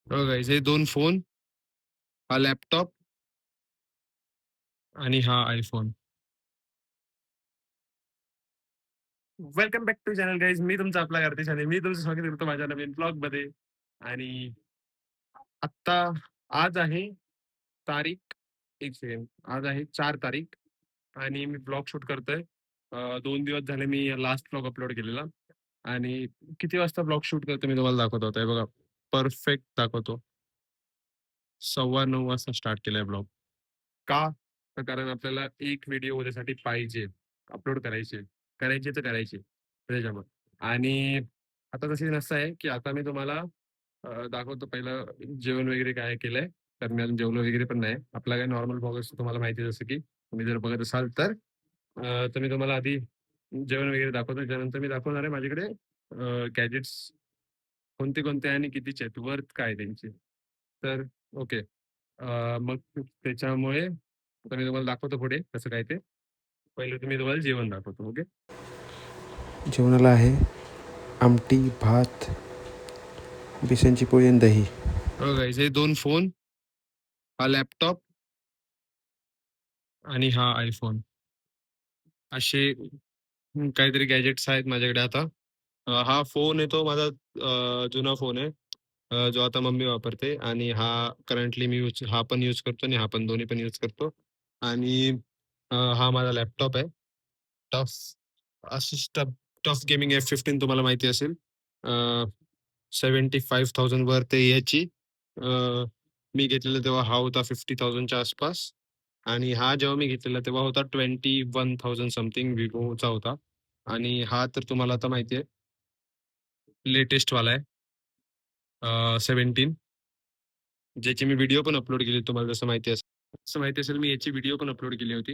हो गाईज, हे दोन फोन, हा लॅपटॉप आणि हा iPhone. Welcome back to channel guys. मी तुमचा आपला कार्तिक आणि मी तुमचं स्वागत करतो माझ्या नवीन ब्लॉग मध्ये. आणि आत्ता आज आहे तारीख, एक सेकंड, आज आहे 4 तारीख आणि मी ब्लॉग शूट करतोय. 2 दिवस झाले मी लास्ट ब्लॉग अपलोड केलेला. आणि किती वाजता ब्लॉग शूट करतो मी तुम्हाला दाखवतो. आता हे बघा, परफेक्ट दाखवतो. 9:15 वाजता स्टार्ट केलाय ब्लॉग. का? तर कारण आपल्याला एक व्हिडिओ उद्यासाठी पाहिजे, अपलोड करायचे, करायचे तर करायचे त्याच्यामुळे. आणि आता तशी नसं आहे की आता मी तुम्हाला दाखवतो पहिलं जेवण वगैरे काय केलंय. तर मी अजून जेवलो वगैरे पण नाही. आपला काय नॉर्मल ब्लॉग असतो, तुम्हाला माहिती आहे. जसं की तुम्ही जर बघत असाल तर मी तुम्हाला आधी जेवण वगैरे दाखवतो. त्यानंतर मी दाखवणार आहे माझ्याकडे गॅजेट्स कोणते कोणते आहे आणि कितीचे आहेत, वर्थ काय आहे त्यांची. तर ओके, मग त्याच्यामुळे आता मी तुम्हाला दाखवतो पुढे कसं काय ते. पहिलं तुम्ही तुम्हाला जेवण दाखवतो. ओके. जेवणाला आहे आमटी, भात, बेसनची पोळी आणि दही. हो गाईज, हे दोन फोन, हा लॅपटॉप आणि हा आयफोन, असे काहीतरी गॅजेट्स आहेत माझ्याकडे आता. हा फोन आहे तो माझा जुना फोन आहे, जो आता मम्मी वापरते. आणि हा करंटली मी हा पण यूज करतो आणि हा पण, दोन्ही पण यूज करतो. आणि हा माझा लॅपटॉप आहे. Tough Asus TUF gaming F15, तुम्हाला माहिती असेल. 75,000 वर ते याची. मी घेतलेला तेव्हा हा होता 50,000च्या आसपास. आणि हा जेव्हा मी घेतलेला तेव्हा होता 21,000 समथिंग, विवोचा होता. आणि हा तर तुम्हाला आता माहिती आहे, लेटेस्ट वाला आहे, 17, ज्याची मी व्हिडिओ पण अपलोड केली. तुम्हाला जसं माहिती असेल, मी याची व्हिडिओ पण अपलोड केली होती.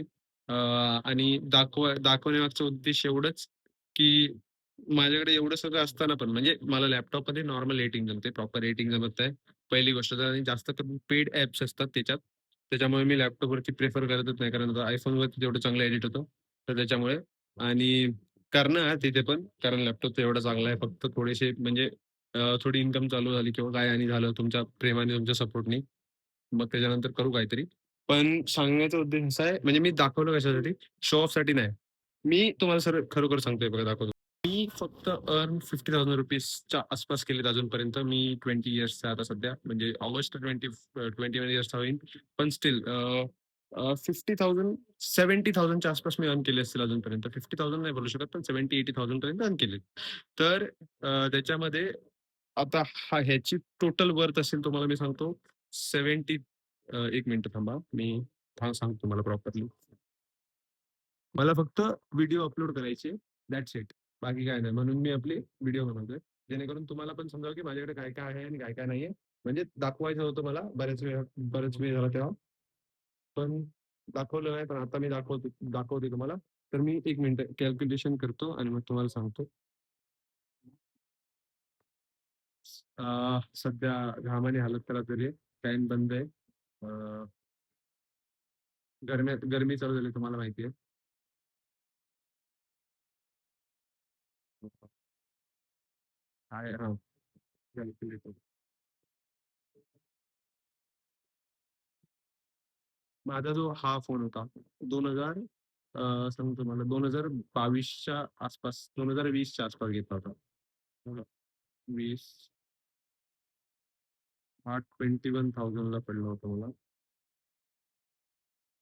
आणि दाखवण्यामागचा उद्देश एवढंच, की माझ्याकडे एवढं सगळं असताना पण, म्हणजे मला लॅपटॉपमध्ये नॉर्मल एडिटिंग जमते, प्रॉपर एडिटिंग जमत आहे, पहिली गोष्ट तर. आणि जास्त करून पेड ॲप्स असतात त्याच्यात, त्याच्यामुळे मी लॅपटॉपवरती प्रेफर करतच नाही, कारण आयफोनवरती तेवढं चांगलं एडिट होतं, तर त्याच्यामुळे. आणि करणार तिथे पण, कारण लॅपटॉप तर एवढा चांगला आहे. फक्त थोडेसे म्हणजे थोडी इन्कम चालू झाली किंवा काय आणि झालं तुमच्या प्रेमाने, तुमच्या सपोर्टनी, मग त्याच्यानंतर करू काहीतरी. पण सांगण्याचा उद्देश असा आहे, म्हणजे मी दाखवलं कशासाठी, शो ऑफ साठी नाही. मी तुम्हाला सर खरोखर सांगतोय बघा, दाखवतो. मी फक्त अर्न ₹50,000च्या आसपास केलेत अजूनपर्यंत. मी 20 इयर्सचा आता सध्या, म्हणजे ऑगस्ट 21 इयर्सचा होईल. पण स्टील 50,000, 70,000च्या आसपास मी अर्न केले असतील अजूनपर्यंत. 50,000 नाही बोलू शकत, पण 70-80,000 पर्यंत अर्न केले. तर त्याच्यामध्ये आता ह्याची टोटल वर्थ असेल, तुम्हाला मी सांगतो, 70. एक मिनिट थांबा, मी सांगतो तुम्हाला प्रॉपरली. मला फक्त व्हिडिओ अपलोड करायचे, दॅट्स इट. बाकी काय नाही. म्हणून मी आपली व्हिडिओ बनवतोय, जेणेकरून तुम्हाला पण समजावं की माझ्याकडे काय काय आहे आणि काय काय नाहीये. म्हणजे दाखवायचं होतं मला बरेच वेळ झाला तेव्हा, पण दाखवलं नाही. पण आता मी दाखवते तुम्हाला. तर मी एक मिनिट कॅल्क्युलेशन करतो आणि मग तुम्हाला सांगतो. सध्या घामाने हालत खराब झाली आहे, फॅन बंद आहे. गरमी चालू झाली, तुम्हाला माहिती आहे. काय, हा, कॅल्क्युलेटर. माझा जो हा फोन होता, 2000, सांगतो मला, 2022च्या आसपास, 2020च्या आसपास घेतला होता. 20, हा 21,000ला पडला होता मला.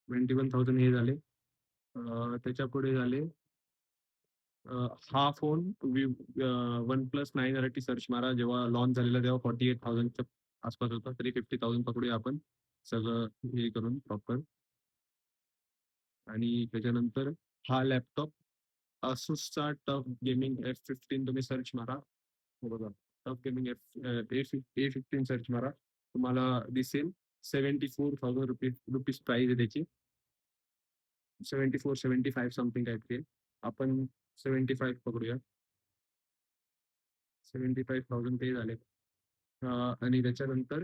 21,000 हे झाले. त्याच्या पुढे झाले. हा फोन वन प्लस 9 सर्च मारा, जेव्हा लॉन्च झालेला तेव्हा 48,000च्या आसपास होता. तरी 50,000 पकडूया आपण, सगळं हे करून प्रॉपर. आणि त्याच्यानंतर हा लॅपटॉप, Asusचा टफ गेमिंग F15, तुम्ही सर्च मारा. हे बघा, टफ गेमिंग A15 सर्च मारा, तुम्हाला दिसेल. 74,000 रुपीज प्राइस आहे त्याची. 74, 75 समथिंग काहीतरी. आपण 75 पकडूया. 75,000 ते झाले. आणि त्याच्यानंतर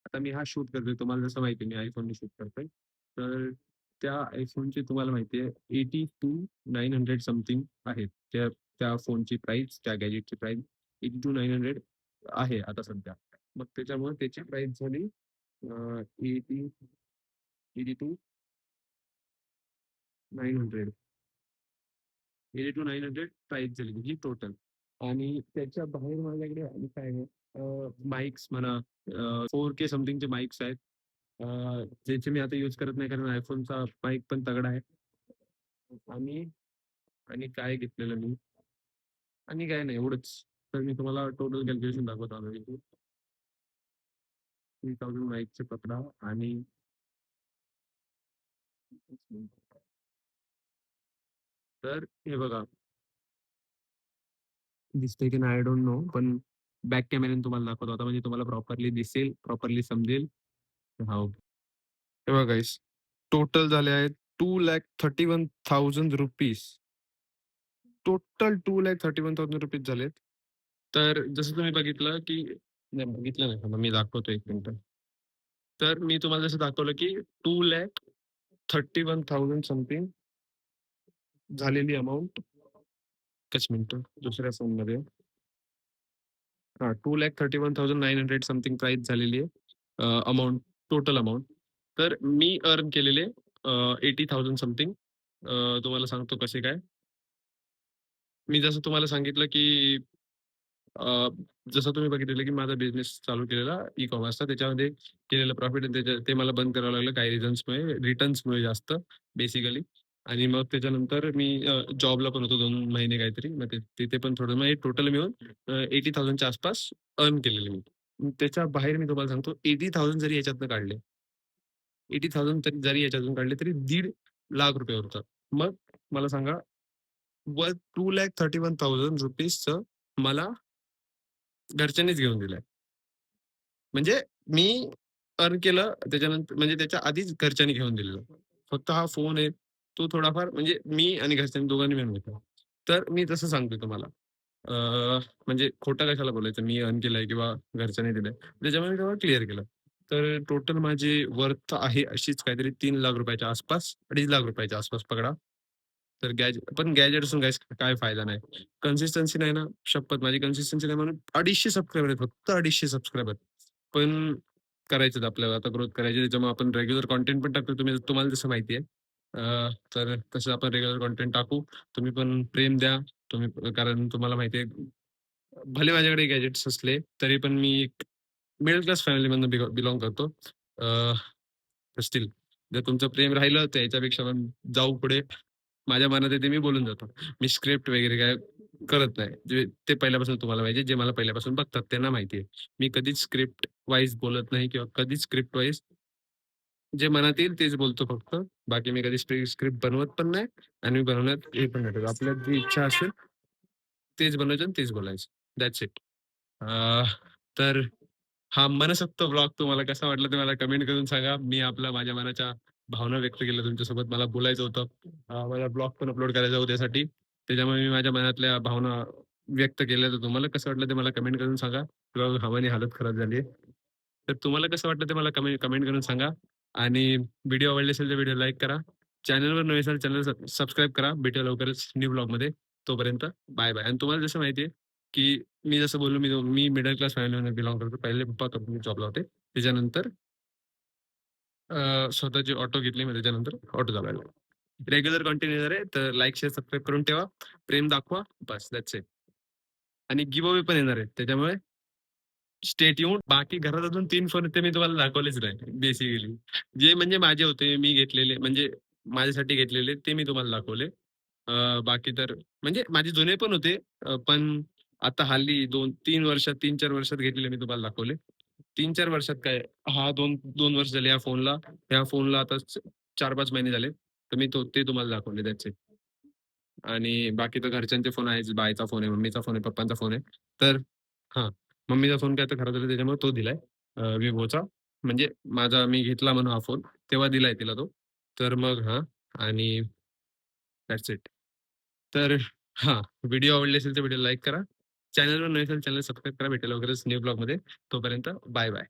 आता मी हा शूट करतोय, तुम्हाला जसं माहिती आहे मी आयफोनने शूट करतोय. तर त्या आयफोनची तुम्हाला माहिती आहे 82,900 समथिंग आहे. त्या त्या फोनची प्राइस, त्या गॅजेटची प्राइस 82,900 आहे आता सध्या. मग त्याच्यामुळे त्याची प्राइस झाली 80 82 900 82 900 प्राइस झाली त्याची टोटल. आणि त्याच्या बाहेर माझ्याकडे आणि काय आहे माईक्स म्हणा 4K समथिंगचे माईक्स आहेत. ज्याचे मी आता यूज करत नाही कारण आयफोनचा माईक पण तगडा आहे. आणि आणि काय घेतलेलं मी आणि काय नाही एवढंच. तर मी तुम्हाला टोटल कॅल्क्युलेशन दाखवत आलो इथे. 3000 माईकचे पकडा आणि तर हे बघा दिसतंय की नाही आय डोंट नो पण बॅक कॅमेऱ्याने तुम्हाला दाखवतो आता म्हणजे तुम्हाला प्रॉपरली दिसेल, प्रॉपरली समजेल. हो. हे बघा गाईस टोटल झाले आहेत ₹2,31,000. टोटल ₹2,31,000 झालेत. तर जसं तुम्ही बघितलं की नाही बघितलं नाही थांबा मी दाखवतो 1 मिनिटं. तर मी तुम्हाला जसं दाखवलं की 2,31,000 समथिंग झालेली अमाउंट. एकच मिनिटं दुसऱ्या फोनमध्ये. हां, 2,31,900 समथिंग प्राइस झालेली आहे. Amount total amount. तर मी अर्न केलेले 80,000 समथिंग. तुम्हाला सांगतो कसे काय. मी जसं तुम्हाला सांगितलं की अ, जसं तुम्ही बघितलेलं की माझा बिझनेस चालू केलेला ई-कॉमर्सचा त्याच्यामध्ये केलेलं प्रॉफिट ते मला बंद करावं लागलं काही रिझन्समुळे, रिटर्न्समुळे जास्त बेसिकली. आणि मग त्याच्यानंतर मी जॉबला पण होतो 2 महिने काहीतरी. मग तिथे पण थोडं मग टोटल मिळून 80,000 च्या आसपास अर्न केलेले मी. त्याच्या बाहेर मी तुम्हाला सांगतो 80,000 जरी याच्यातनं काढले, 80,000 तरी जरी याच्यातून काढले तरी ₹1,50,000 होतात. मग मला सांगा वर ₹2,31,000 मला घरच्यांनीच घेऊन दिलंय. म्हणजे मी अर्न केलं त्याच्यानंतर म्हणजे त्याच्या आधीच घरच्यांनी घेऊन दिलेलं. फक्त हा फोन आहे, तो थोडाफार म्हणजे मी आणि घरच्यांनी दोघांनी मिळून घेतला. तर मी तसं सांगतोय तुम्हाला. अ, म्हणजे खोटं कशाला बोलायचं मी अर्न केलंय किंवा घरच्यांनी दिलंय. त्याच्यामुळे मी तेव्हा क्लिअर केलं. तर टोटल माझी वर्थ आहे अशीच काहीतरी ₹3,00,000 च्या आसपास, ₹2,50,000 च्या आसपास पकडा. तर पण गॅजेट असून काय फायदा नाही. कन्सिस्टन्सी नाही ना, शपथ माझी कन्सिस्टन्सी नाही म्हणून 250 सबस्क्रायबर आहेत फक्त 250 सबस्क्रायबर. पण करायचंच आपल्याला आता ग्रोथ करायची त्याच्यामुळे आपण रेग्युलर कंटेंट पण टाकतो तुम्हाला जसं माहिती आहे. तर तसं आपण रेग्युलर कंटेंट टाकू. तुम्ही पण प्रेम द्या. कारण तुम्हाला माहिती आहे भले माझ्याकडे गॅजेट्स असले तरी पण मी एक मिडल क्लास फॅमिलीमधनं बिलॉंग करतो. स्टील जर तुमचं प्रेम राहिलं तर याच्यापेक्षा पण जाऊ पुढे. माझ्या मनात येते मी बोलून जातो. मी स्क्रिप्ट वगैरे काय करत नाही. जे ते पहिल्यापासून तुम्हाला माहिती आहे, जे मला पहिल्यापासून बघतात त्यांना माहिती आहे. मी कधीच स्क्रिप्ट वाईज बोलत नाही किंवा कधीच स्क्रिप्ट वाईज जे मनात येईल तेच बोलतो फक्त. बाकी मी कधी स्क्रिप्ट बनवत पण नाही आणि मी बनवण्यात हे पण नाही. आपल्यात जी इच्छा असेल तेच बनवायचं आणि तेच बोलायचं. That's it. तर हा मनसोक्त ब्लॉग तुम्हाला कसा वाटला ते मला कमेंट करून सांगा. मी माझ्या मनाच्या भावना व्यक्त केल्या तुमच्यासोबत. मला बोलायचं होतं. मला ब्लॉग पण अपलोड करायचा होता त्यासाठी. त्याच्यामुळे मी माझ्या मनातल्या भावना व्यक्त केल्या. तर तुम्हाला कसं वाटलं ते मला कमेंट करून सांगा. किंवा हवानी हालत खराब झाली आहे. तर तुम्हाला कसं वाटलं ते मला कमेंट करून सांगा. आणि व्हिडिओ आवडले असेल तर व्हिडिओ लाईक करा. चॅनलवर नवे असाल चॅनल सबस्क्राईब करा. भेटूया लवकरच न्यू ब्लॉगमध्ये. तोपर्यंत बाय बाय. आणि तुम्हाला जसं माहिती आहे की मी जसं बोललो मी मिडल क्लास फॅमिलीमध्ये बिलॉंग करतो. पहिले पप्पा कंपनीत जॉबला होते. त्याच्यानंतर स्वतःची ऑटो घेतली मग त्याच्यानंतर ऑटो चालवायला लागलो. रेग्युलर कंटिन्यू येणार आहे. तर लाईक, शेअर, सबस्क्राईब करून ठेवा. प्रेम दाखवा. बस दॅट्स इट. आणि गिव्ह अवे पण येणार आहे. त्याच्यामुळे स्टे ट्यून्ड. बाकी घरात अजून 3 फोन ते मी तुम्हाला दाखवलेच नाही बेसिकली. जे म्हणजे माझे होते, मी घेतलेले म्हणजे माझ्यासाठी घेतलेले ते मी तुम्हाला दाखवले. बाकी तर म्हणजे माझे जुने पण होते. पण आता हल्ली 2-3 वर्षात 3-4 वर्षात घेतलेले मी तुम्हाला दाखवले. 3-4 वर्षात काय हा 2 वर्ष झाले या फोनला. ह्या फोनला आता 4-5 महिने झाले. तर मी ते तुम्हाला दाखवले दॅट्स इट. आणि बाकी तर घरच्यांचे फोन आहेच. बाईचा फोन आहे, मम्मीचा फोन आहे, पप्पांचा फोन आहे. तर हां, मम्मीचा फोन काय तर खराब झाला त्याच्यामुळे तो दिलाय Vivoचा. म्हणजे मी घेतला म्हणून हा फोन, तेव्हा दिलाय तिला तो. तर मग हां आणि दॅट्स इट. तर हां, व्हिडिओ आवडले असेल तर व्हिडिओ लाईक करा. चॅनलवर नवीन असेल चॅनल सबस्क्राईब करा. भेटेल वगैरेच न्यू ब्लॉगमध्ये. तोपर्यंत बाय बाय.